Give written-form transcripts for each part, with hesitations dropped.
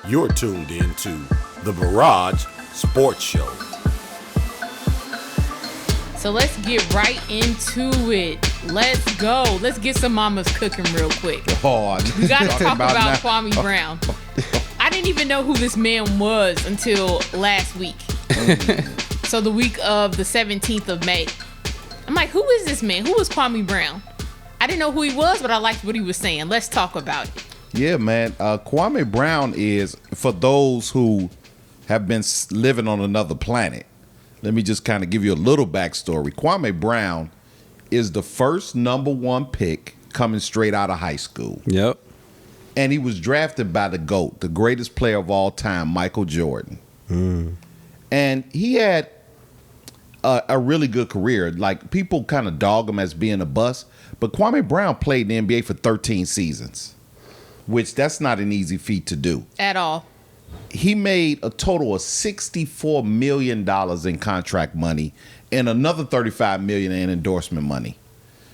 You're tuned in to the Burrage Sports Show. So let's get right into it. Let's go. Let's get some Mama's cooking real quick. We got to talk about Kwame Brown. I didn't even know who this man was until last week. So the week of the 17th of May. I'm like, who is this man? Who is Kwame Brown? I didn't know who he was, but I liked what he was saying. Let's talk about it. Yeah, man. Kwame Brown is, for those who have been living on another planet, let me just kind of give you a little backstory. Kwame Brown is the first number one pick coming straight out of high school. Yep. And he was drafted by the GOAT, the greatest player of all time, Michael Jordan. And he had a really good career. Like, people kind of dog him as being a bust, but Kwame Brown played in the NBA for 13 seasons, which that's not an easy feat to do. At all. He made a total of $64 million in contract money and another $35 million in endorsement money.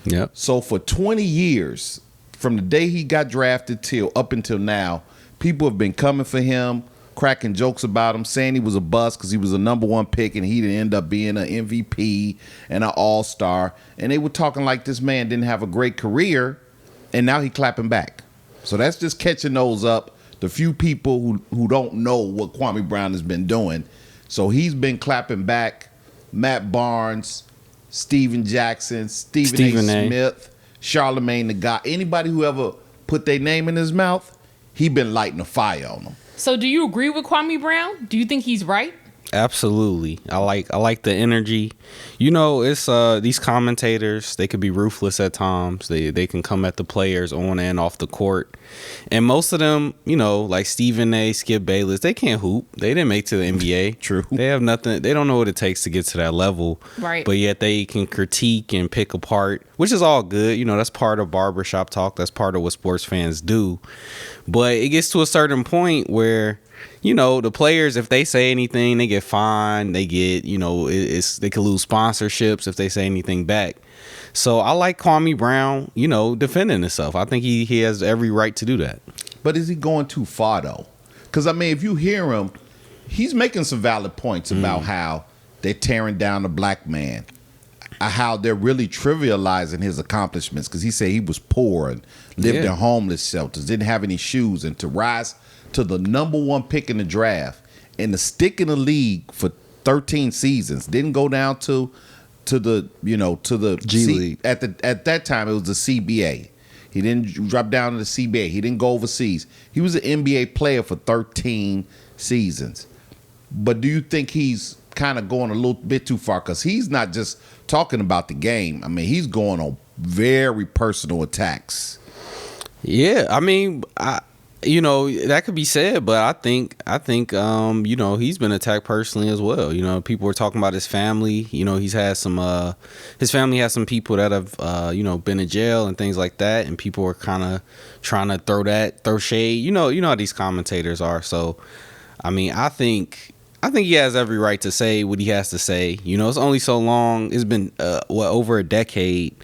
Yep. So for 20 years, from the day he got drafted till up until now, people have been coming for him, cracking jokes about him, saying he was a bust because he was a number one pick and he didn't end up being an MVP and an all-star. And they were talking like this man didn't have a great career, and now he clapping back. So that's just catching those up, the few people who don't know what Kwame Brown has been doing. So he's been clapping back. Matt Barnes, Steven Jackson, Stephen A. Smith, Charlamagne the God. Anybody who ever put their name in his mouth, he been lighting a fire on them. So do you agree with Kwame Brown? Do you think he's right? Absolutely. I like the energy. You know, it's these commentators, they could be ruthless at times. They can come at the players on and off the court. And most of them, you know, like Stephen A, Skip Bayless, they can't hoop. They didn't make to the NBA. True. They have nothing. They don't know what it takes to get to that level. Right. But yet they can critique and pick apart, which is all good. You know, that's part of barbershop talk. That's part of what sports fans do. But it gets to a certain point where, you know, the players, if they say anything, they get fined. They get, you know, they could lose sponsorships if they say anything back. So I like Kwame Brown, you know, defending himself. I think he has every right to do that. But is he going too far, though? Because, I mean, if you hear him, he's making some valid points about how they're tearing down the black man, how they're really trivializing his accomplishments. Because he said he was poor and lived in homeless shelters, didn't have any shoes, and to rise to the number one pick in the draft and to stick in the league for 13 seasons, didn't go down to the, you know, to the G League. At that time it was the CBA. He didn't drop down to the CBA. He didn't go overseas. He was an NBA player for 13 seasons. But do you think he's kind of going a little bit too far? Because he's not just talking about the game. I mean, he's going on very personal attacks. Yeah, I mean, you know, that could be said, but I think, you know, he's been attacked personally as well. You know, people were talking about his family. You know, he's had some, his family has some people that have, you know, been in jail and things like that, and people were kind of trying to throw shade. You know how these commentators are. So, I mean, I think he has every right to say what he has to say. You know, it's only so long. It's been over a decade.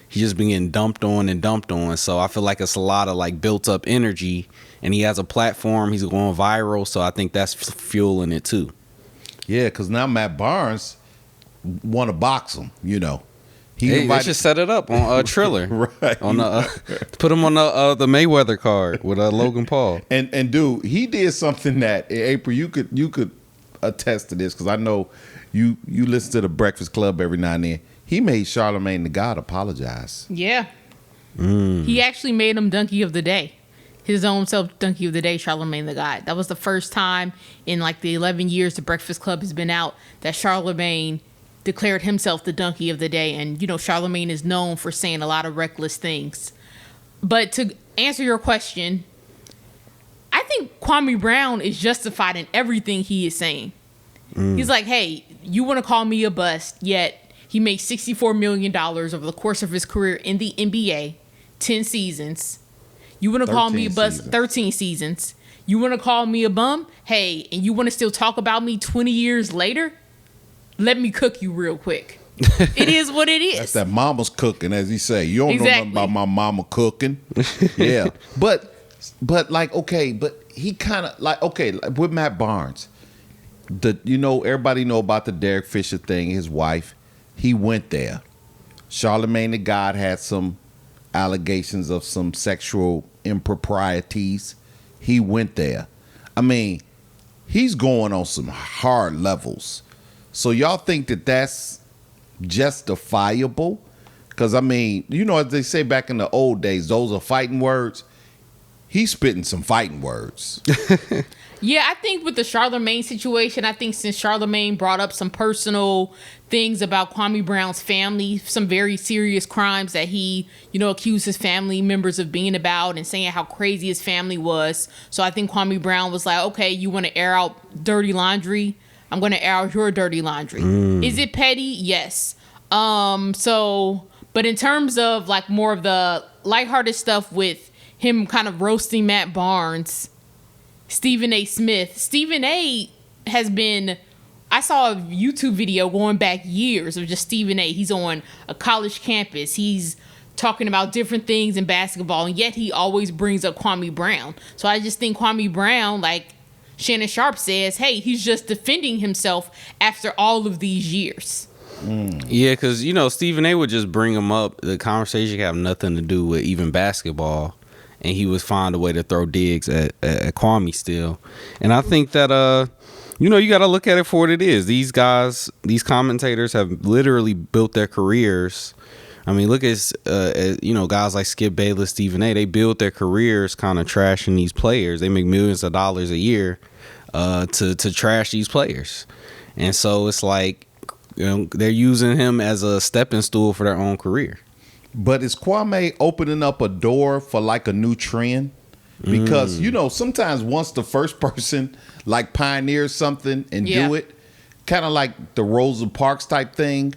He's just been getting dumped on. So I feel like it's a lot of like built up energy. And he has a platform. He's going viral, so I think that's fueling it too. Yeah, because now Matt Barnes want to box him. You know, they should set it up on Triller, right? On put him on the Mayweather card with Logan Paul. And dude, he did something that April you could attest to this, because I know you listen to the Breakfast Club every now and then. He made Charlamagne the God apologize. Yeah. He actually made him Donkey of the Day. His own self Donkey of the Day, Charlamagne the God. That was the first time in like the 11 years the Breakfast Club has been out that Charlamagne declared himself the Donkey of the Day. And, you know, Charlamagne is known for saying a lot of reckless things. But to answer your question, I think Kwame Brown is justified in everything he is saying. He's like, hey, you want to call me a bust, yet he made $64 million over the course of his career in the NBA, 10 seasons. You want to call me a bust, 13 seasons. You want to call me a bum? Hey, and you want to still talk about me 20 years later? Let me cook you real quick. It is what it is. That's that mama's cooking, as he say. You don't know nothing about my mama cooking. Yeah. But But like, okay, but he kind of like, okay, like with Matt Barnes, everybody know about the Derek Fisher thing. His wife, he went there. Charlamagne the God had some allegations of some sexual improprieties. He went there. I mean, he's going on some hard levels. So y'all think that that's justifiable? Because, I mean, as they say back in the old days, those are fighting words. He's spitting some fighting words. Yeah, I think with the Charlamagne situation, I think since Charlamagne brought up some personal things about Kwame Brown's family, some very serious crimes that he, accused his family members of being about and saying how crazy his family was. So I think Kwame Brown was like, okay, you want to air out dirty laundry? I'm going to air out your dirty laundry. Is it petty? Yes. But in terms of like more of the lighthearted stuff with him kind of roasting Matt Barnes, Stephen A. Smith. Stephen A. has been, I saw a YouTube video going back years of just Stephen A. He's on a college campus. He's talking about different things in basketball, and yet he always brings up Kwame Brown. So I just think Kwame Brown, like Shannon Sharp says, hey, he's just defending himself after all of these years. Yeah, because, Stephen A. would just bring him up. The conversation have nothing to do with even basketball. And he would find a way to throw digs at Kwame still. And I think that, you got to look at it for what it is. These guys, these commentators have literally built their careers. I mean, look at, guys like Skip Bayless, Stephen A. They build their careers kind of trashing these players. They make millions of dollars a year to trash these players. And so it's like, they're using him as a stepping stool for their own career. But is Kwame opening up a door for like a new trend? Because, sometimes once the first person like pioneers something and do it, kind of like the Rosa Parks type thing.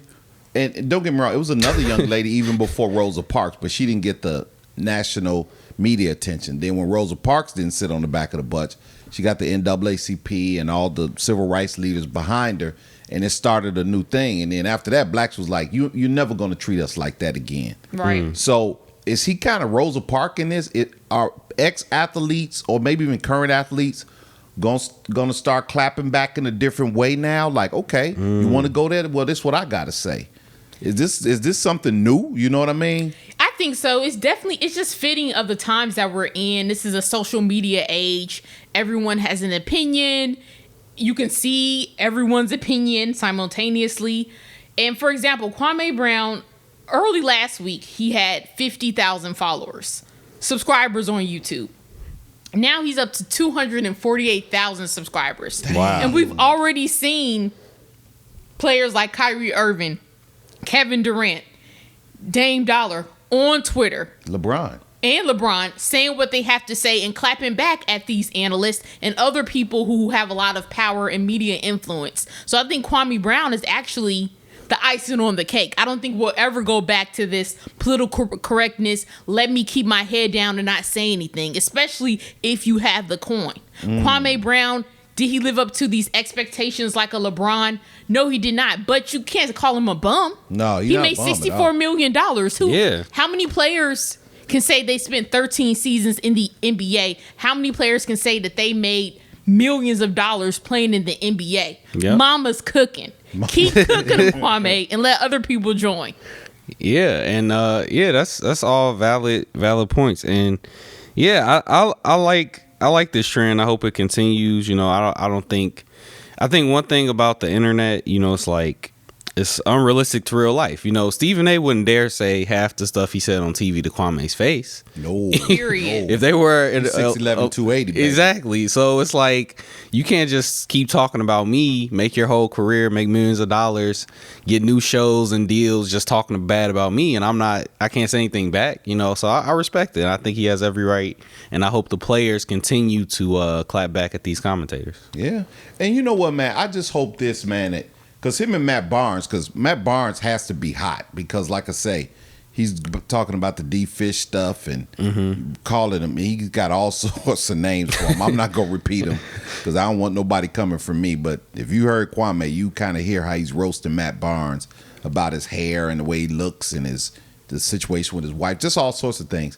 And don't get me wrong, it was another young lady even before Rosa Parks, but she didn't get the national media attention. Then when Rosa Parks didn't sit on the back of the bus, she got the NAACP and all the civil rights leaders behind her. And it started a new thing. And then after that, Blacks was like, you're never going to treat us like that again. Right. So is he kind of Rosa Parks in this? Are ex-athletes or maybe even current athletes going to start clapping back in a different way now? Like, okay, you want to go there? Well, this is what I got to say. Is this something new? You know what I mean? I think so. It's just fitting of the times that we're in. This is a social media age. Everyone has an opinion. You can see everyone's opinion simultaneously. And for example, Kwame Brown, early last week, he had 50,000 subscribers on YouTube. Now he's up to 248,000 subscribers. Wow. And we've already seen players like Kyrie Irving, Kevin Durant, Dame Dollar on Twitter. LeBron saying what they have to say and clapping back at these analysts and other people who have a lot of power and media influence. So I think Kwame Brown is actually the icing on the cake. I don't think we'll ever go back to this political correctness. Let me keep my head down and not say anything, especially if you have the coin. Kwame Brown, did he live up to these expectations like a LeBron? No, he did not. But you can't call him a bum. No, he made $64 million. How many players can say they spent 13 seasons in the NBA? How many players can say that they made millions of dollars playing in the NBA? Yep. Mama's cooking. Keep cooking, Kwame, and let other people join. Yeah, and that's all valid points. And yeah, I like this trend. I hope it continues. I think one thing about the internet, it's like it's unrealistic to real life. Stephen A. wouldn't dare say half the stuff he said on TV to Kwame's face. No. Period. If they were 6'11", 280. Baby. Exactly. So it's like you can't just keep talking about me, make your whole career, make millions of dollars, get new shows and deals just talking bad about me, and I can't say anything back. So I respect it. I think he has every right, and I hope the players continue to clap back at these commentators. Yeah. And you know what, man? I just hope this, man, because him and Matt Barnes has to be hot because, like I say, he's talking about the D-Fish stuff and calling him. He's got all sorts of names for him. I'm not going to repeat them because I don't want nobody coming for me. But if you heard Kwame, you kind of hear how he's roasting Matt Barnes about his hair and the way he looks and the situation with his wife, just all sorts of things.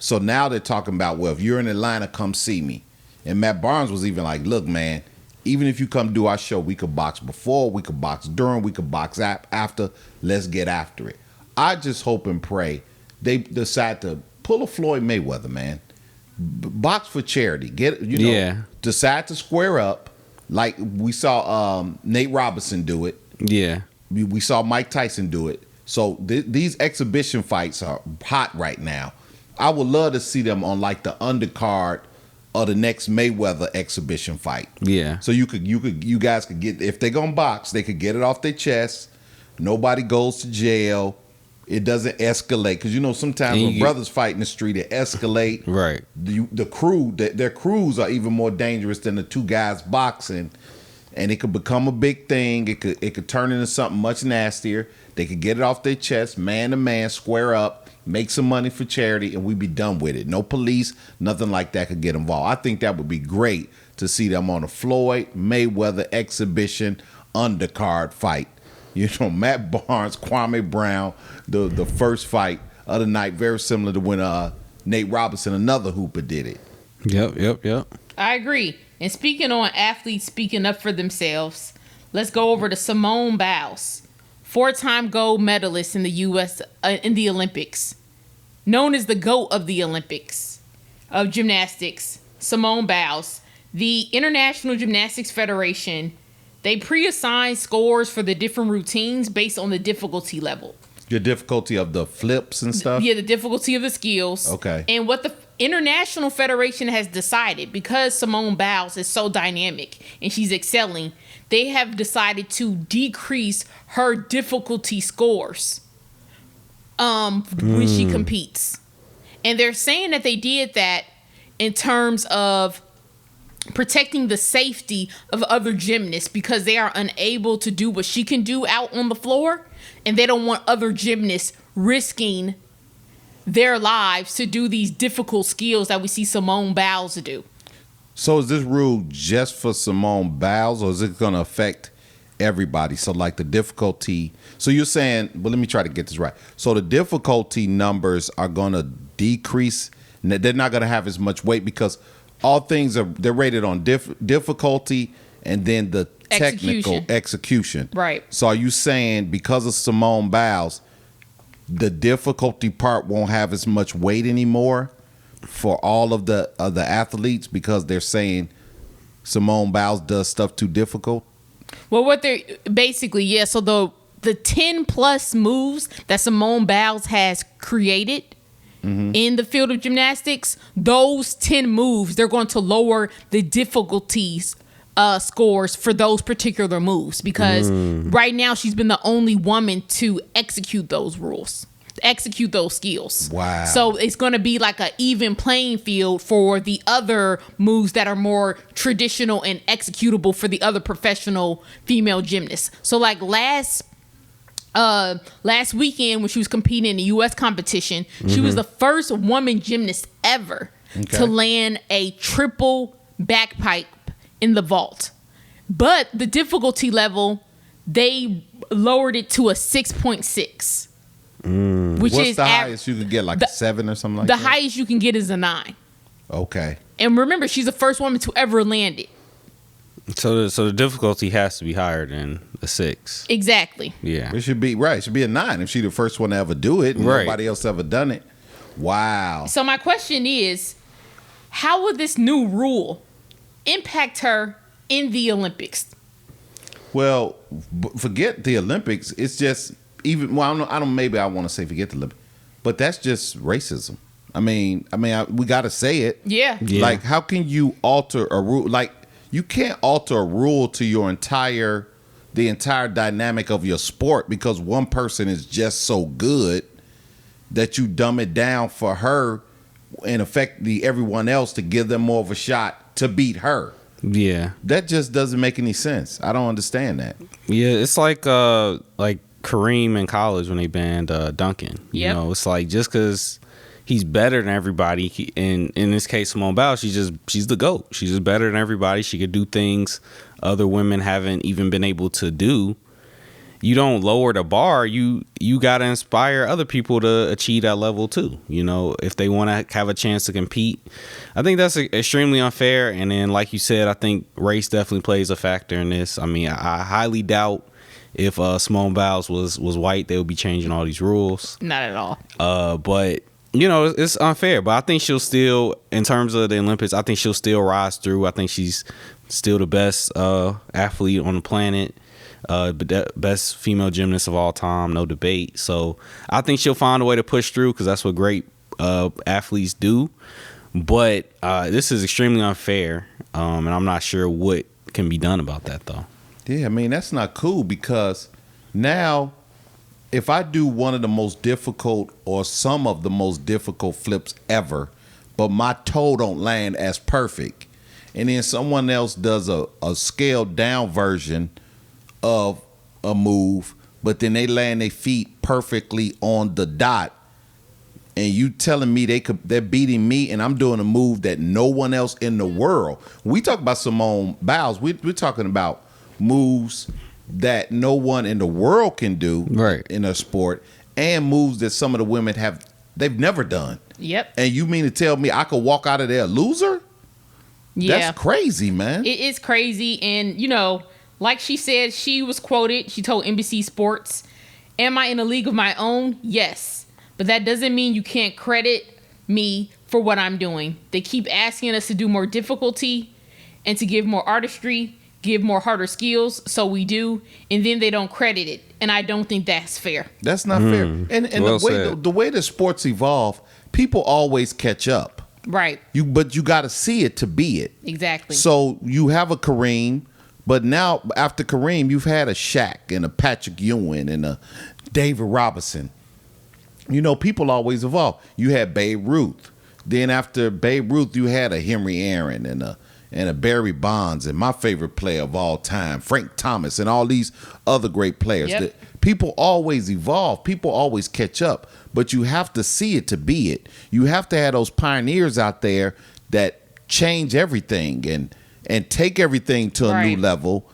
So now they're talking about, well, if you're in Atlanta, come see me. And Matt Barnes was even like, look, man, even if you come do our show, we could box before, we could box during, we could box after. Let's get after it. I just hope and pray they decide to pull a Floyd Mayweather, man. Box for charity. Decide to square up like we saw Nate Robinson do it. Yeah. We saw Mike Tyson do it. So these exhibition fights are hot right now. I would love to see them on like the undercard of the next Mayweather exhibition fight. Yeah. So you guys could get, if they're gonna box, they could get it off their chest. Nobody goes to jail. It doesn't escalate, because sometimes when brothers fight in the street, it escalate. Right. The crew, their crews are even more dangerous than the two guys boxing, and it could become a big thing. It could turn into something much nastier. They could get it off their chest, man to man, square up, make some money for charity, and we'd be done with it. No police, nothing like that could get involved. I think that would be great to see them on a Floyd Mayweather exhibition undercard fight. Matt Barnes, Kwame Brown, the first fight of the night, very similar to when Nate Robinson, another hooper, did it. Yep. I agree. And speaking on athletes speaking up for themselves, let's go over to Simone Biles, 4-time gold medalist in the U.S. In the Olympics, known as the GOAT of the Olympics of gymnastics. Simone Biles, the International Gymnastics Federation, they pre-assign scores for the different routines based on the difficulty level. The difficulty of the flips and stuff? Yeah, the difficulty of the skills. Okay. And what the International Federation has decided, because Simone Biles is so dynamic and she's excelling, they have decided to decrease her difficulty scores when she competes. And they're saying that they did that in terms of protecting the safety of other gymnasts, because they are unable to do what she can do out on the floor, and they don't want other gymnasts risking their lives to do these difficult skills that we see Simone Biles do. So is this rule just for Simone Biles, or is it going to affect everybody? So like the difficulty, so you're saying, well, let me try to get this right. So the difficulty numbers are going to decrease, and they're not going to have as much weight, because all things they're rated on difficulty and then the technical execution. Right. So are you saying because of Simone Biles, the difficulty part won't have as much weight anymore for all of the athletes, because they're saying Simone Biles does stuff too difficult? Well, what they're basically, yeah. So the 10 plus moves that Simone Biles has created in the field of gymnastics, those 10 moves, they're going to lower the difficulties scores for those particular moves, because right now she's been the only woman to execute those rules, execute those skills. Wow. So it's going to be like an even playing field for the other moves that are more traditional and executable for the other professional female gymnasts. So like last weekend when she was competing in the U.S. competition, she was the first woman gymnast ever to land a triple backpipe in the vault. But the difficulty level, they lowered it to a 6.6. Which What's is the highest you could get, like a 7 or something like that? The highest you can get is a 9. Okay. And remember, she's the first woman to ever land it. So the difficulty has to be higher than a 6. Exactly. Yeah. It should be right. It should be a 9 if she's the first one to ever do it and Right. nobody else ever done it. Wow. So my question is, how will this new rule impact her in the Olympics? Well, forget the Olympics. It's just even. Well, I don't. Maybe I want to say forget the Olympics, but that's just racism. I mean, we got to say it. Yeah. Like, how can you alter a rule? Like, you can't alter a rule to the entire dynamic of your sport because one person is just so good that you dumb it down for her and affect everyone else to give them more of a shot to beat her. Yeah. That just doesn't make any sense. I don't understand that. Yeah, it's like Kareem in college when they banned Duncan. You Yep. know, it's like just because he's better than everybody, in this case, Simone Biles, she's the GOAT. She's just better than everybody. She could do things other women haven't even been able to do. you don't lower the bar. You got to inspire other people to achieve that level too. You know, if they want to have a chance to compete. I think that's extremely unfair. And then, like you said, I think race definitely plays a factor in this. I mean, I highly doubt if Simone Biles was white, they would be changing all these rules. Not at all. But you know, it's unfair. But I think she'll still, in terms of the Olympics, I think she'll still rise through. I think she's still the best athlete on the planet. Best female gymnast of all time, no debate. So I think she'll find a way to push through because that's what great athletes do. But this is extremely unfair, and I'm not sure what can be done about that, though. Yeah, I mean, that's not cool because now if I do one of the most difficult or some of the most difficult flips ever, but my toe don't land as perfect, and then someone else does a scaled down version of a move, but then they land their feet perfectly on the dot, and you telling me they're beating me, and I'm doing a move that no one else in the world. When we talk about Simone Biles, we're talking about moves that no one in the world can do in a sport, and moves that some of the women they've never done. Yep. And you mean to tell me I could walk out of there a loser? Yeah. That's crazy, man. It is crazy. And, you know, like she said, she was quoted, she told NBC Sports, "Am I in a league of my own? Yes. But that doesn't mean you can't credit me for what I'm doing. They keep asking us to do more difficulty and to give more artistry, give more harder skills, so we do, and then they don't credit it. And I don't think that's fair." That's not fair. And Well the way the sports evolve, people always catch up. Right. But you got to see it to be it. Exactly. So you have a Kareem, but now after Kareem, you've had a Shaq and a Patrick Ewing and a David Robinson. You know, people always evolve. You had Babe Ruth. Then after Babe Ruth, you had a Henry Aaron and a Barry Bonds, and my favorite player of all time, Frank Thomas, and all these other great players. Yep. People always evolve. People always catch up. But you have to see it to be it. You have to have those pioneers out there that change everything and take everything to a new level.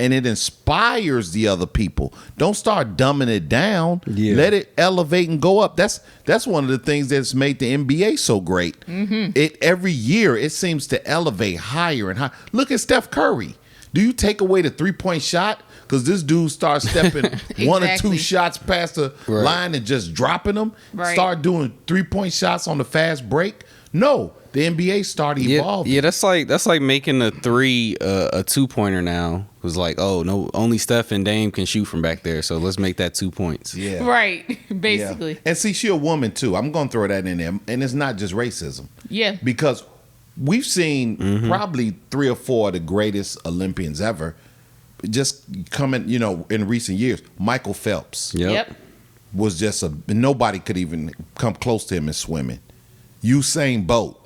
And it inspires the other people. Don't start dumbing it down. Yeah. Let it elevate and go up. That's one of the things that's made the NBA so great. It every year it seems to elevate higher and higher. Look at Steph Curry. Do you take away the 3-point shot because this dude starts stepping one or two shots past the line and just dropping them? Start doing 3-point shots on the fast break? No. The NBA started evolving. Yeah, that's like making a 2-pointer now. It was like, oh no, only Steph and Dame can shoot from back there, so let's make that 2 points. Yeah, right. Basically. Yeah. And see, she a woman too. I'm gonna throw that in there, and it's not just racism. Yeah, because we've seen probably 3 or 4 of the greatest Olympians ever just coming. You know, in recent years, Michael Phelps. Yep. Was just nobody could even come close to him in swimming. Usain Bolt.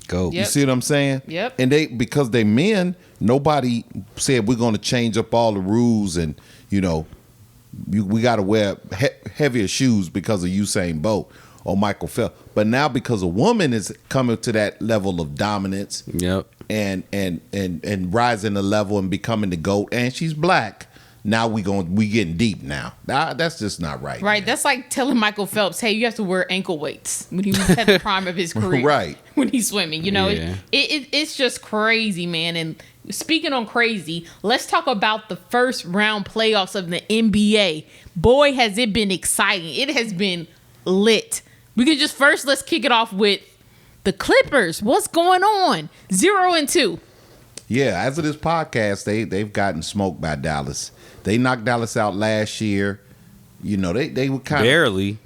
Go. Yep. You see what I'm saying? Yep. And because they men, nobody said we're going to change up all the rules and, you know, we got to wear heavier shoes because of Usain Bolt or Michael Phelps. But now because a woman is coming to that level of dominance, and rising the level and becoming the GOAT, and she's black. Now we getting deep now. That's just not right. Right. Man. That's like telling Michael Phelps, hey, you have to wear ankle weights when he was at the prime of his career. Right. When he's swimming. You know, it's just crazy, man. And speaking on crazy, let's talk about the first round playoffs of the NBA. Boy, has it been exciting. It has been lit. We can let's kick it off with the Clippers. What's going on? 0-2. Yeah, as of this podcast, they've gotten smoked by Dallas. They knocked Dallas out last year. You know, they were kind of barely.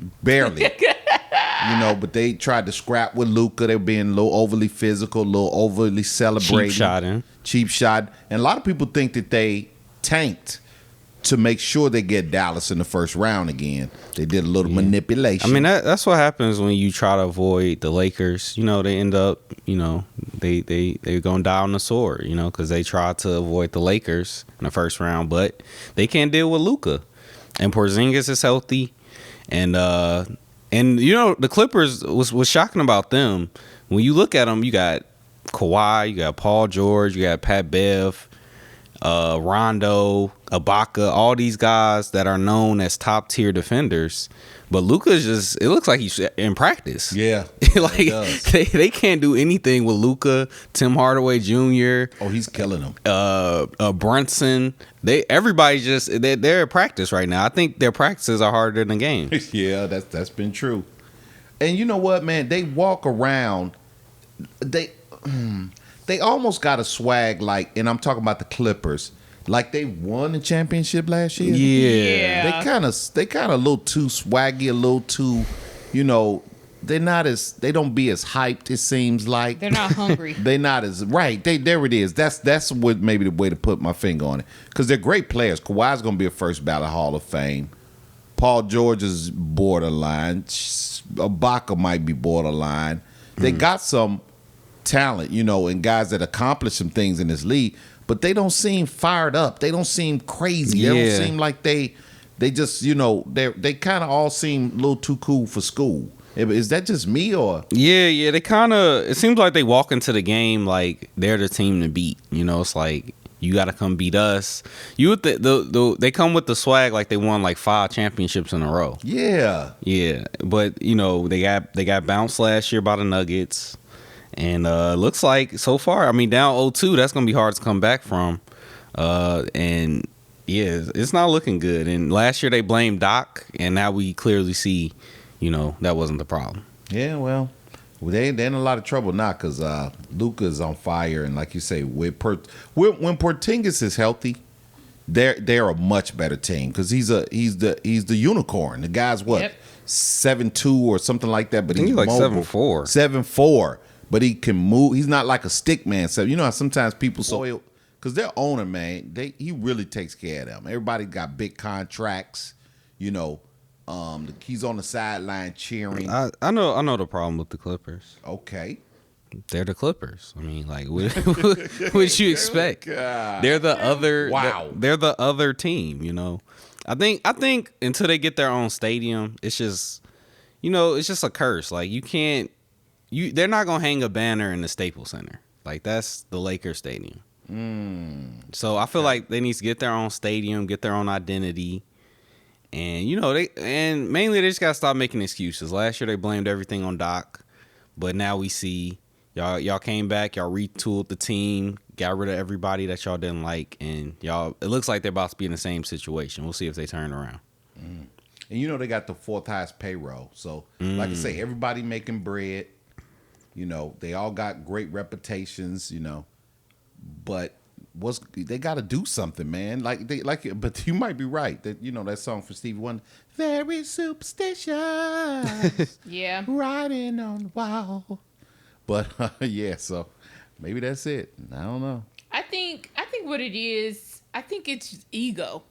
You know, but they tried to scrap with Luka. They were being a little overly physical, a little overly celebrating. Cheap shot. And a lot of people think that they tanked to make sure they get Dallas in the first round again. They did a little manipulation. I mean, that's what happens when you try to avoid the Lakers. You know, they end up, you know, they're going to die on the sword, you know, because they tried to avoid the Lakers in the first round, but they can't deal with Luka. And Porzingis is healthy. And you know, the Clippers, was shocking about them. When you look at them, you got Kawhi, you got Paul George, you got Pat Bev. Rondo, Ibaka, all these guys that are known as top tier defenders. But Luka's just, it looks like he's in practice. Yeah. Like it does. they can't do anything with Luka, Tim Hardaway Jr. Oh, he's killing them. Brunson. Everybody's just they're at practice right now. I think their practices are harder than the game. Yeah, that's been true. And you know what, man? They walk around. They almost got a swag like, and I'm talking about the Clippers. Like they won the championship last year. Yeah. They kind of a little too swaggy, a little too, they don't be as hyped, it seems like. They're not hungry. They're not as right. There it is. That's what maybe the way to put my finger on it. Because they're great players. Kawhi's gonna be a first ballot Hall of Fame. Paul George is borderline. Ibaka might be borderline. They got some talent, and guys that accomplish some things in this league. But they don't seem fired up. They don't seem crazy. Yeah. They don't seem like they just, they kind of all seem a little too cool for school. Is that just me or? Yeah. They kind of, it seems like they walk into the game like they're the team to beat. It's like, you got to come beat us. They come with the swag like they won like 5 championships in a row. Yeah. Yeah. But, they got bounced last year by the Nuggets. And looks like so far, down 0-2, that's going to be hard to come back from. And yeah, it's not looking good. And last year they blamed Doc, and now we clearly see, that wasn't the problem. Yeah, well, they're in a lot of trouble now because Luka's on fire. And like you say, when Porzingis is healthy, they're a much better team because he's the unicorn. The guy's what? Yep. 7'2" or something like that, but he's like mobile. 7'4". 7'4". But he can move. He's not like a stick man. So how sometimes people soil because their owner, man, he really takes care of them. Everybody got big contracts. He's on the sideline cheering. I know the problem with the Clippers. Okay. They're the Clippers. What you expect? They're the other. Wow. They're the other team. I think until they get their own stadium, it's just, it's just a curse. Like you can't. They're not gonna hang a banner in the Staples Center. Like that's the Lakers stadium. So I feel like they need to get their own stadium, get their own identity, and mainly they just gotta stop making excuses. Last year they blamed everything on Doc, but now we see y'all came back, y'all retooled the team, got rid of everybody that y'all didn't like, and it looks like they're about to be in the same situation. We'll see if they turn around. And they got the 4th highest payroll. So like I say, everybody making bread. They all got great reputations, but they got to do something, man. But you might be right that that song for Stevie Wonder, very superstitious. Yeah, riding on the wall. But yeah, so maybe that's it. I don't know. I think what it is, I think it's ego.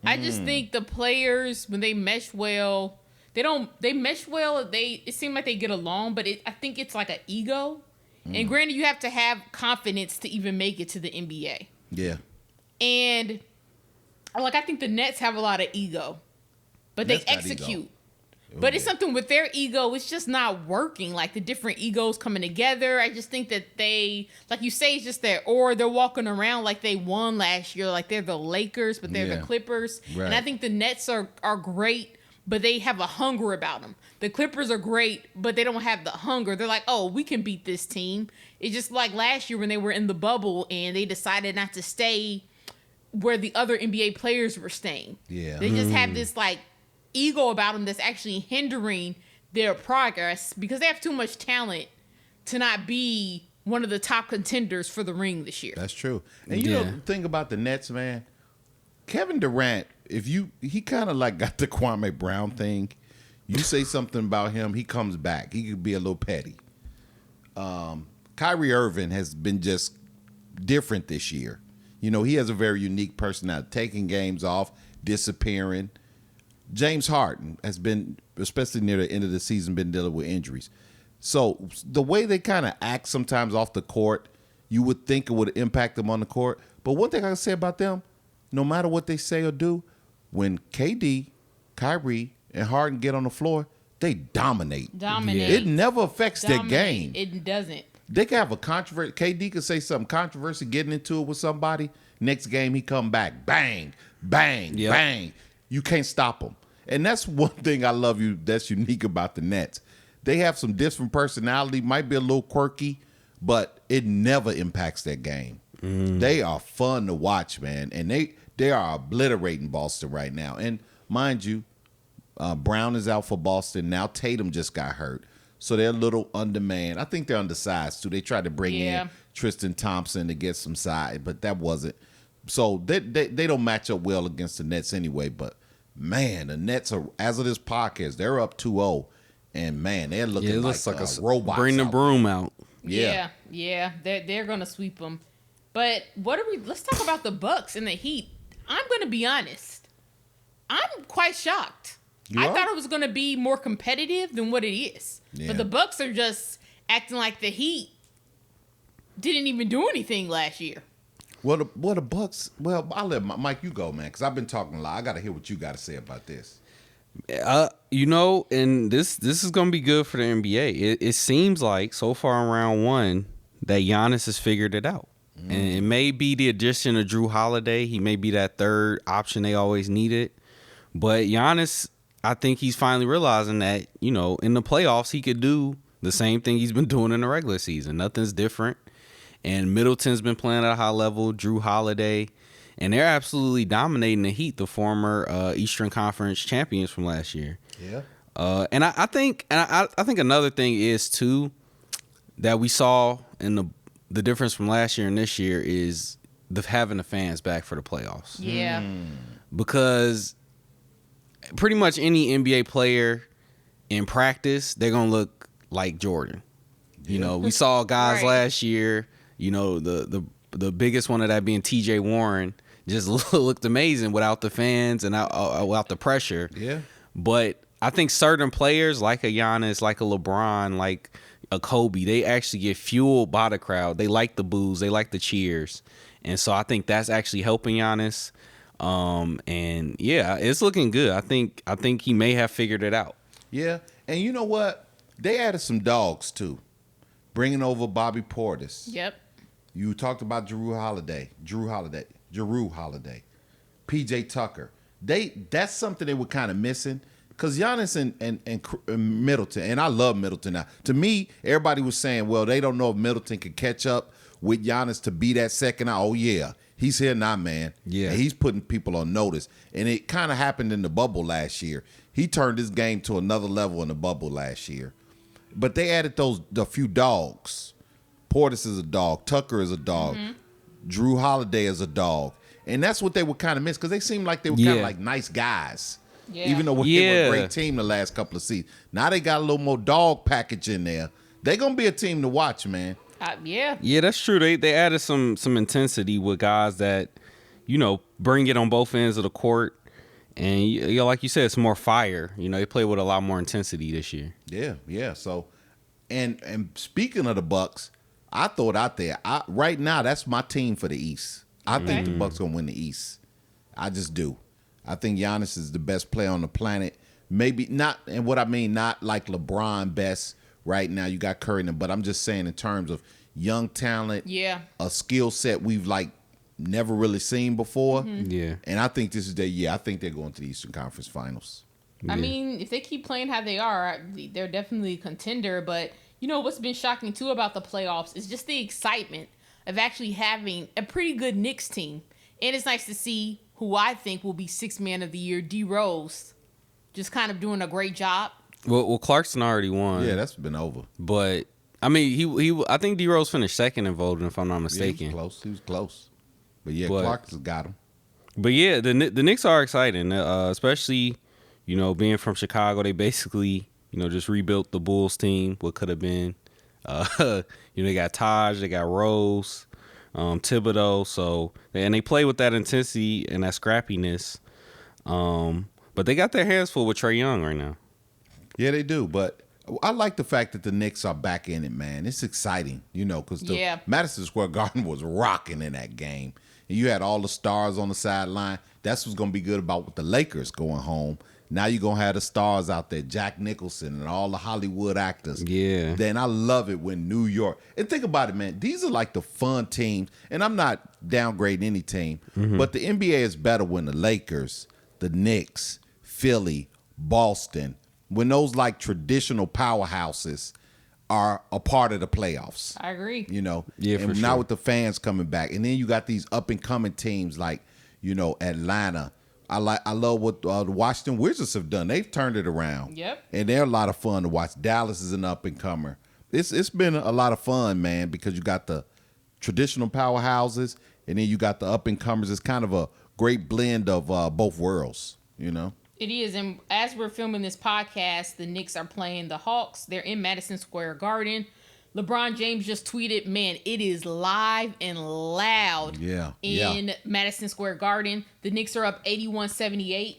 I just think the players, when they mesh well, they mesh well. It seems like they get along, but I think it's like an ego. And granted, you have to have confidence to even make it to the NBA. Yeah. And I think the Nets have a lot of ego, but Nets they got execute. ego. But it's something with their ego. It's just not working. Like the different egos coming together. I just think that they, like you say, it's just they're walking around like they won last year. Like they're the Lakers, but they're the Clippers. Right. And I think the Nets are great, but they have a hunger about them. The Clippers are great, but they don't have the hunger. They're like, oh, we can beat this team. It's just like last year when they were in the bubble and they decided not to stay where the other NBA players were staying. Yeah. They just have this ego about them that's actually hindering their progress because they have too much talent to not be one of the top contenders for the ring this year. That's true. And the thing about the Nets, man, Kevin Durant, he kind of got the Kwame Brown thing. You say something about him, he comes back. He could be a little petty. Kyrie Irving has been just different this year. He has a very unique personality, taking games off, disappearing. James Harden has been, especially near the end of the season, been dealing with injuries. So the way they kind of act sometimes off the court, you would think it would impact them on the court. But one thing I can say about them, no matter what they say or do, when KD, Kyrie, and Harden get on the floor, they dominate. Dominate. It never affects their game. It doesn't. They can have a controversy. KD could say something controversial, getting into it with somebody. Next game, he come back, bang, bang, bang. You can't stop him. And that's one thing I love that's unique about the Nets. They have some different personality, might be a little quirky, but it never impacts their game. They are fun to watch, man. And they are obliterating Boston right now. And mind you, Brown is out for Boston. Now Tatum just got hurt. So they're a little undermanned. I think they're undersized, too. They tried to bring in Tristan Thompson to get some size, but that wasn't. So they don't match up well against the Nets anyway. But, man, the Nets are, as of this podcast, they're up 2-0. And, man, they're looking like a robot. Bring the broom out. Yeah. They're going to sweep them. But let's talk about the Bucks and the Heat. I'm going to be honest. I'm quite shocked. I thought it was going to be more competitive than what it is. Yeah. But the Bucks are just acting like the Heat didn't even do anything last year. Well, the Bucks. Well, I'll let Mike you go, man, because I've been talking a lot. I got to hear what you got to say about this. And this is going to be good for the NBA. It seems like so far in round one that Giannis has figured it out. And it may be the addition of Drew Holiday. He may be that third option they always needed. But Giannis, I think he's finally realizing that, in the playoffs, he could do the same thing he's been doing in the regular season. Nothing's different. And Middleton's been playing at a high level, Drew Holiday. And they're absolutely dominating the Heat, the former Eastern Conference champions from last year. Yeah. And I think another thing is, too, that we saw in the difference from last year and this year is having the fans back for the playoffs. Yeah. Because pretty much any NBA player in practice, they're going to look like Jordan. We saw guys last year, the biggest one of that being TJ Warren, just looked amazing without the fans and without the pressure. Yeah. But I think certain players like a Giannis, like a LeBron, like a Kobe, they actually get fueled by the crowd. They like the boos. They like the cheers. And so I think that's actually helping Giannis. And yeah, it's looking good. I think he may have figured it out. Yeah. And you know what? They added some dogs too. Bringing over Bobby Portis. Yep. You talked about Drew Holiday, PJ Tucker. That's something they were kind of missing. Because Giannis and Middleton, and I love Middleton now. To me, everybody was saying, well, they don't know if Middleton could catch up with Giannis to be that second. Oh, yeah. He's here now, man. Yeah. And he's putting people on notice. And it kind of happened in the bubble last year. He turned his game to another level in the bubble last year. But they added the few dogs. Portis is a dog. Tucker is a dog. Drew Holiday is a dog. And that's what they were kind of missing, because they seemed like they were kind of like nice guys. Yeah. Even though they were a great team the last couple of seasons. Now they got a little more dog package in there. They're going to be a team to watch, man. Yeah. Yeah, that's true. They added some intensity with guys that, bring it on both ends of the court. And like you said, it's more fire. They play with a lot more intensity this year. Yeah. So, and speaking of the Bucks, I throw it out there. Right now, that's my team for the East. I think the Bucks gonna win the East. I just do. I think Giannis is the best player on the planet. Maybe not, and what I mean, not like LeBron best right now. You got Curry, but I'm just saying in terms of young talent, a skill set we've never really seen before. Yeah. And I think this is their year. I think they're going to the Eastern Conference Finals. I mean, if they keep playing how they are, they're definitely a contender. But what's been shocking too about the playoffs is just the excitement of actually having a pretty good Knicks team. And it's nice to see who I think will be Sixth Man of the Year, D Rose, just kind of doing a great job. Well, Clarkson already won. Yeah, that's been over. But I mean, I think D Rose finished second in voting, if I'm not mistaken. Yeah, he was close. But yeah, Clarkson's got him. But yeah, the Knicks are exciting, especially being from Chicago. They basically just rebuilt the Bulls team. What could have been. They got Taj, they got Rose, Thibodeau. So they play with that intensity and that scrappiness. But they got their hands full with Trae Young right now. Yeah, they do. But I like the fact that the Knicks are back in it, man. It's exciting, because the Madison Square Garden was rocking in that game. And you had all the stars on the sideline. That's what's going to be good about the Lakers going home. Now you're going to have the stars out there, Jack Nicholson and all the Hollywood actors. Yeah. Then I love it when New York. And think about it, man. These are like the fun teams. And I'm not downgrading any team. But the NBA is better when the Lakers, the Knicks, Philly, Boston, when those like traditional powerhouses are a part of the playoffs. I agree. Yeah, and for now sure. with the fans coming back. And then you got these up and coming teams like, Atlanta. I love what the Washington Wizards have done. They've turned it around. Yep. And they're a lot of fun to watch. Dallas is an up and comer. It's been a lot of fun, man, because you got the traditional powerhouses and then you got the up and comers. It's kind of a great blend of both worlds, It is, and as we're filming this podcast, the Knicks are playing the Hawks. They're in Madison Square Garden. LeBron James just tweeted, man, it is live and loud in Madison Square Garden. The Knicks are up 81-78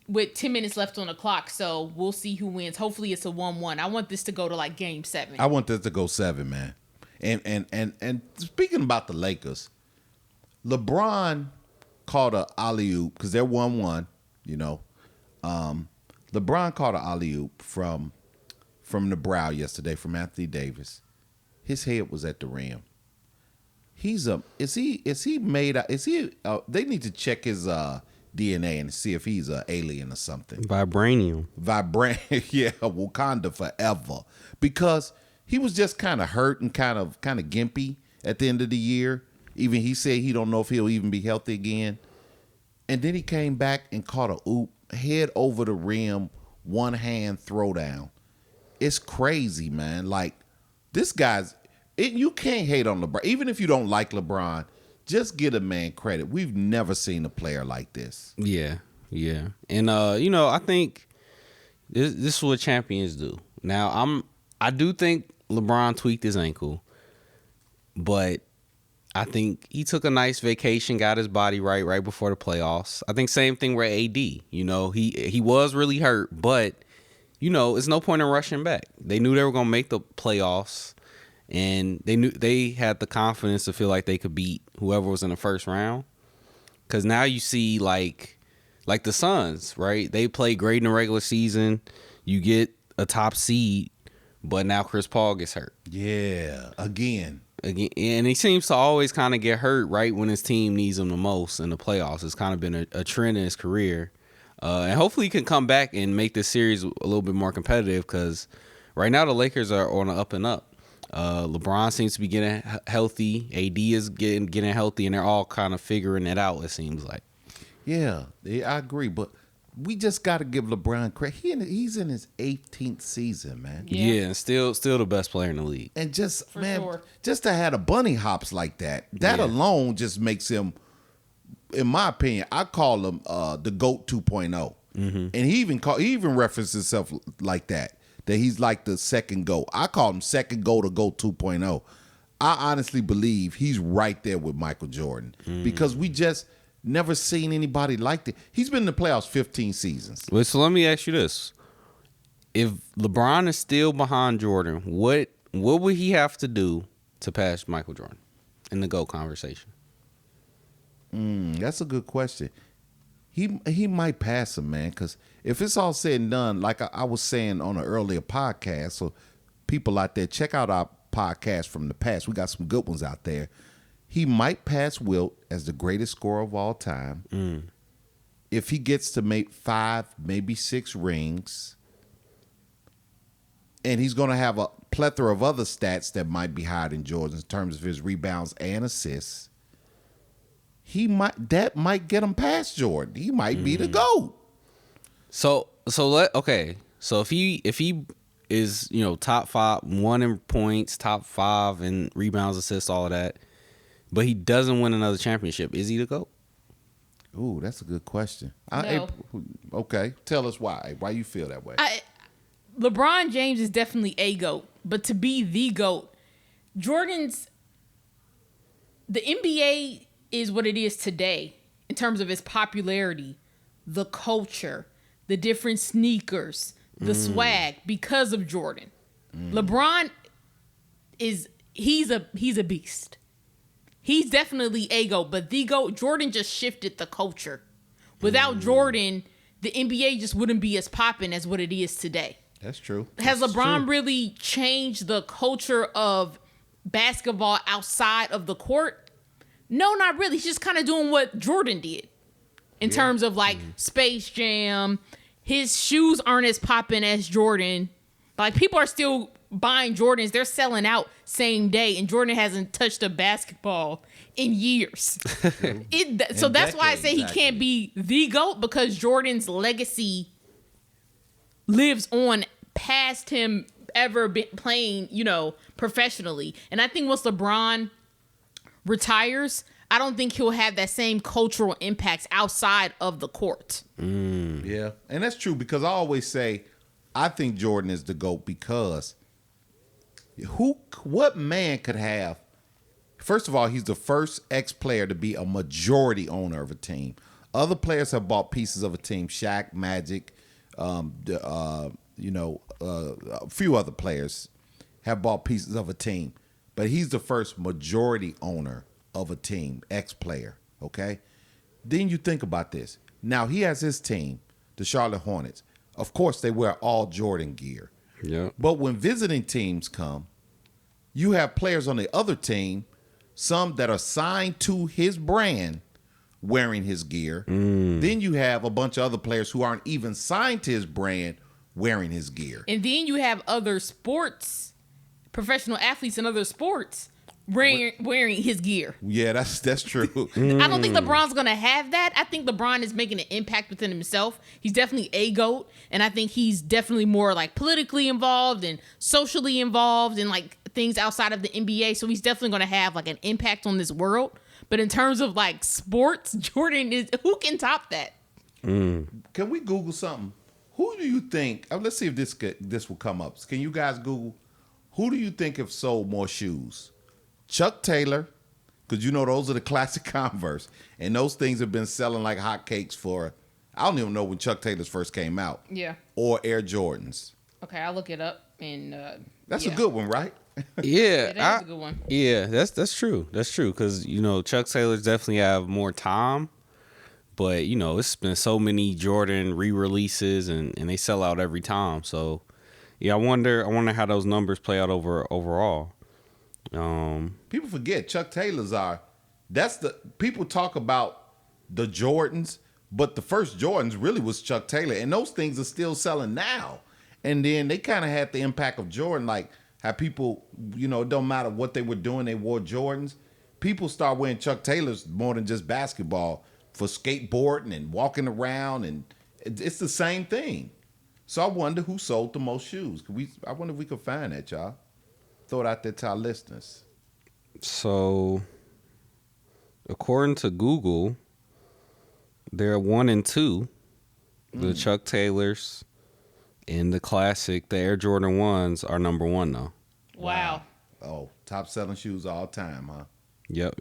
with 10 minutes left on the clock, so we'll see who wins. Hopefully it's a 1-1. I want this to go to like Game 7. I want this to go 7, man. And speaking about the Lakers, LeBron caught a alley-oop because they're 1-1, LeBron caught an alley-oop from the brow yesterday from Anthony Davis. His head was at the rim. They need to check his DNA and see if he's an alien or something. Vibranium. Yeah, Wakanda forever. Because he was just kind of hurt and kind of gimpy at the end of the year. Even he said he don't know if he'll even be healthy again. And then he came back and caught a oop, head over the rim, one hand throwdown. It's crazy, man. Like, this guy's... you can't hate on LeBron. Even if you don't like LeBron, just give a man credit. We've never seen a player like this. Yeah. And, I think this is what champions do. Now, I do think LeBron tweaked his ankle, but I think he took a nice vacation, got his body right before the playoffs. I think same thing with AD. He was really hurt, but... it's no point in rushing back. They knew they were going to make the playoffs, and they knew they had the confidence to feel like they could beat whoever was in the first round. Because now you see like the Suns, right? They play great in the regular season. You get a top seed, but now Chris Paul gets hurt. Yeah, again. And he seems to always kind of get hurt right when his team needs him the most in the playoffs. It's kind of been a trend in his career. And hopefully he can come back and make this series a little bit more competitive because right now the Lakers are on an up and up. LeBron seems to be getting healthy. AD is getting healthy, and they're all kind of figuring it out, it seems like. Yeah, I agree. But we just got to give LeBron credit. He's in his 18th season, man. Yeah, and still the best player in the league. And just, For man, sure. just to have a bunny hops like that alone just makes him... In my opinion, I call him the GOAT 2.0. And he even referenced himself like that he's like the second GOAT. I call him second GOAT or GOAT 2.0. I honestly believe he's right there with Michael Jordan because we just never seen anybody like that. He's been in the playoffs 15 seasons. Well, so let me ask you this. If LeBron is still behind Jordan, what would he have to do to pass Michael Jordan in the GOAT conversation? That's a good question. He might pass him, man, because if it's all said and done, like I was saying on an earlier podcast, so people out there, check out our podcast from the past. We got some good ones out there. He might pass Wilt as the greatest scorer of all time. If he gets to make 5, maybe 6 rings, and he's going to have a plethora of other stats that might be higher than Jordan in terms of his rebounds and assists. That might get him past Jordan. He might be the GOAT. So if he is top 5, 1 in points, top 5 in rebounds, assists, all of that, but he doesn't win another championship, is he the GOAT? Ooh, that's a good question. No. Okay, tell us why. Why you feel that way? LeBron James is definitely a GOAT, but to be the GOAT, the NBA is what it is today in terms of its popularity, the culture, the different sneakers, the swag because of Jordan. LeBron he's a beast. He's definitely a GOAT, but the GOAT, Jordan just shifted the culture. Without Jordan, the NBA just wouldn't be as popping as what it is today. That's true. Has LeBron really changed the culture of basketball outside of the court? No, not really. He's just kind of doing what Jordan did in terms of like Space Jam. His shoes aren't as popping as Jordan. Like, people are still buying Jordans. They're selling out same day, and Jordan hasn't touched a basketball in years. So that's why I say he can't be the GOAT, because Jordan's legacy lives on past him ever been playing, professionally. And I think once LeBron retires, I don't think he'll have that same cultural impacts outside of the court. Yeah, and that's true, because I always say I think Jordan is the GOAT because what man could have? First of all, he's the first ex-player to be a majority owner of a team. Other players have bought pieces of a team. Shaq, Magic, a few other players have bought pieces of a team, but he's the first majority owner of a team, ex-player. Okay, then you think about this. Now he has his team, the Charlotte Hornets. Of course, they wear all Jordan gear. Yeah. But when visiting teams come, you have players on the other team, some that are signed to his brand, wearing his gear. Then you have a bunch of other players who aren't even signed to his brand wearing his gear. And then you have other professional athletes in other sports wearing his gear. Yeah, that's true. I don't think LeBron's going to have that. I think LeBron is making an impact within himself. He's definitely a GOAT, and I think he's definitely more like politically involved and socially involved and like things outside of the NBA. So he's definitely going to have like an impact on this world. But in terms of like sports, Jordan is, who can top that? Can we Google something? Who do you think? Let's see if this will come up. Can you guys Google? Who do you think have sold more shoes? Chuck Taylor, because those are the classic Converse, and those things have been selling like hotcakes for, I don't even know when Chuck Taylor's first came out. Yeah. Or Air Jordans. Okay, I'll look it up. And that's a good one, right? Yeah, that's a good one. Yeah, that's true. That's true, because Chuck Taylor's definitely have more time, but it's been so many Jordan re-releases and they sell out every time. So yeah, I wonder how those numbers play out overall. People forget Chuck Taylor's people talk about the Jordans, but the first Jordans really was Chuck Taylor, and those things are still selling now. And then they kind of had the impact of Jordan, like how people, it don't matter what they were doing, they wore Jordans. People start wearing Chuck Taylors more than just basketball, for skateboarding and walking around, and it's the same thing. So I wonder who sold the most shoes. I wonder if we could find that, y'all. Throw it out there to our listeners. So, according to Google, they're 1 and 2. The Chuck Taylors and the classic, the Air Jordan 1s are number 1 though. Wow. Oh, top selling shoes all time, huh? Yep.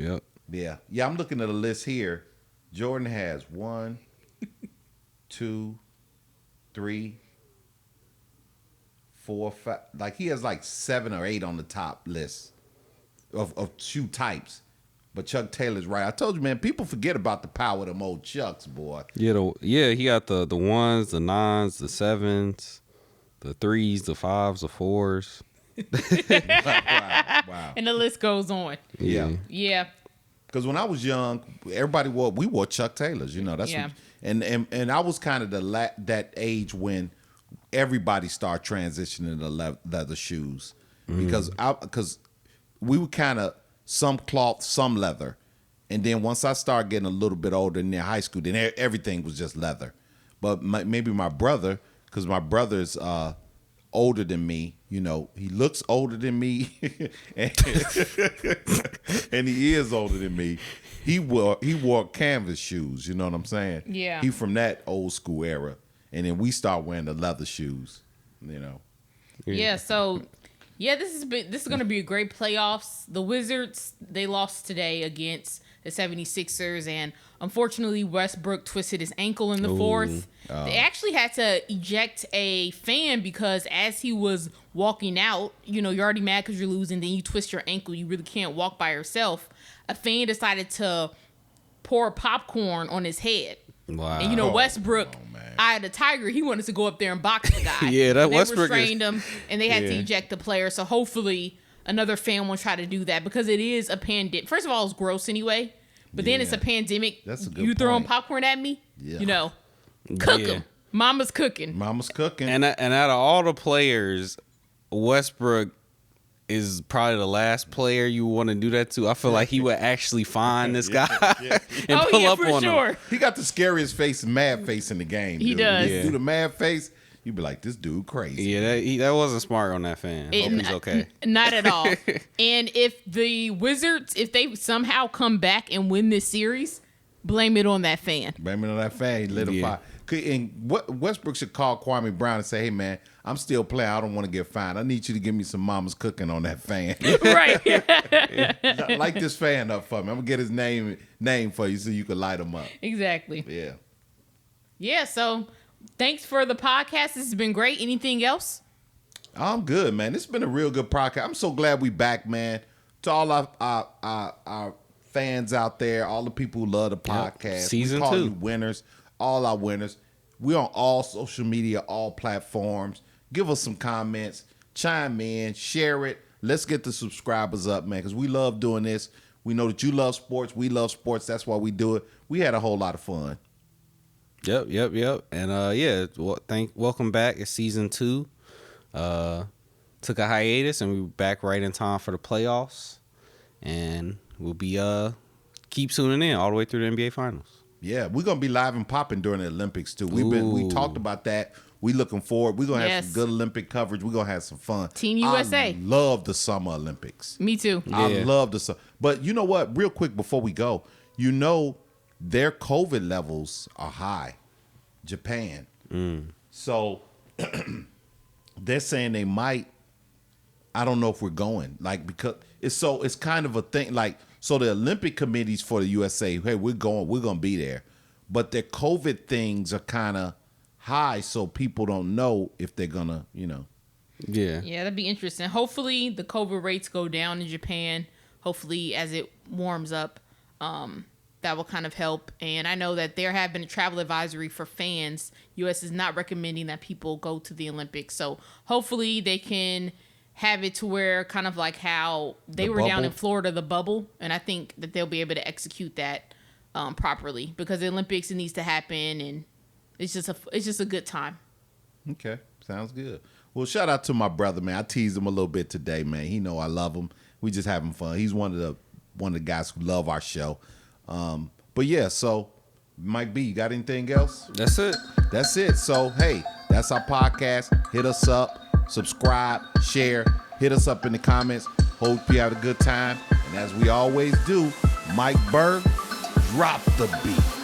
Yeah. I'm looking at a list here. Jordan has 1, 2, 3, 4, 5. Like, he has like 7 or 8 on the top list of shoe types. But Chuck Taylor's right. I told you, man, people forget about the power of them old Chucks, boy. Yeah, he got the 1s, the 9s, the 7s, the 3s, the 5s, the 4s. Wow. And the list goes on. Yeah. Because when I was young, we wore Chuck Taylors. That's yeah. And I was kind of that age when everybody started transitioning to leather shoes, because we were kind of some cloth, some leather, and then once I started getting a little bit older in high school, then everything was just leather. But maybe my brother, because my brother's older than me, he looks older than me, and he is older than me. He wore canvas shoes. You know what I'm saying? Yeah. He from that old school era. And then we start wearing the leather shoes, Yeah, so this is going to be a great playoffs. The Wizards, they lost today against the 76ers. And unfortunately, Westbrook twisted his ankle in the fourth. They actually had to eject a fan because as he was walking out, you're already mad because you're losing. Then you twist your ankle. You really can't walk by yourself. A fan decided to pour popcorn on his head. Wow. And Westbrook, Eye of the Tiger, he wanted to go up there and box the guy. Yeah, that they Westbrook restrained him, and they had to eject the player. So hopefully another fan will try to do that because it is a pandemic. First of all, it's gross anyway, but then it's a pandemic. That's a good You throwing point. popcorn at me? Yeah. Cook them. Mama's cooking. Mama's cooking. And out of all the players, Westbrook is probably the last player you want to do that to. I feel like he would actually find this guy and pull up for on sure. him. He got the scariest face, mad face in the game. He dude. does. He do the mad face, you'd be like, this dude crazy. Yeah, that wasn't smart on that fan. Hope he's okay. Not at all. And if the Wizards, if they somehow come back and win this series, blame it on that fan. Blame it on that fan. He lit a fire. And Westbrook should call Kwame Brown and say, hey, man, I'm still playing. I don't want to get fined. I need you to give me some Mama's cooking on that fan. Right. Light this fan up for me. I'm going to get his name for you so you can light him up. Exactly. Yeah. Yeah, so thanks for the podcast. This has been great. Anything else? I'm good, man. It's been a real good podcast. I'm so glad we back, man. To all our fans out there, all the people who love the podcast. Season we call 2. you winners, all our winners. We're on all social media, all platforms. Give us some comments, chime in, share it. Let's get the subscribers up, man, because we love doing this. We know that you love sports. We love sports. That's why we do it. We had a whole lot of fun. Yep. And welcome back. It's season 2. Took a hiatus and we're back right in time for the playoffs. And we'll be keep tuning in all the way through the NBA Finals. Yeah, we're gonna be live and popping during the Olympics too. We talked about that. We looking forward. We're gonna have some good Olympic coverage. We're gonna have some fun. Team USA. I love the Summer Olympics. Me too. I love the summer. But you know what? Real quick before we go, their COVID levels are high. Japan. So they're saying they might. I don't know if we're going, because it's kind of a thing. So the Olympic committees for the USA, hey, we're gonna be there, but their COVID things are kind of high, so people don't know if they're gonna, Yeah, that'd be interesting. Hopefully the COVID rates go down in Japan. Hopefully as it warms up, that will kind of help. And I know that there have been a travel advisory for fans. US is not recommending that people go to the Olympics, so hopefully they can have it to where kind of like how they were down in Florida, the bubble, and I think that they'll be able to execute that properly because the Olympics, it needs to happen, and it's just a good time. Okay, sounds good. Well, shout out to my brother, man. I teased him a little bit today, man. He know I love him. We just having fun. He's one of the guys who love our show. But yeah, so Mike B, you got anything else? that's it. That's it. So hey, that's our podcast. Hit us up. Subscribe, share, hit us up in the comments. Hope you have a good time. And as we always do, Mike BURR, drop the beat.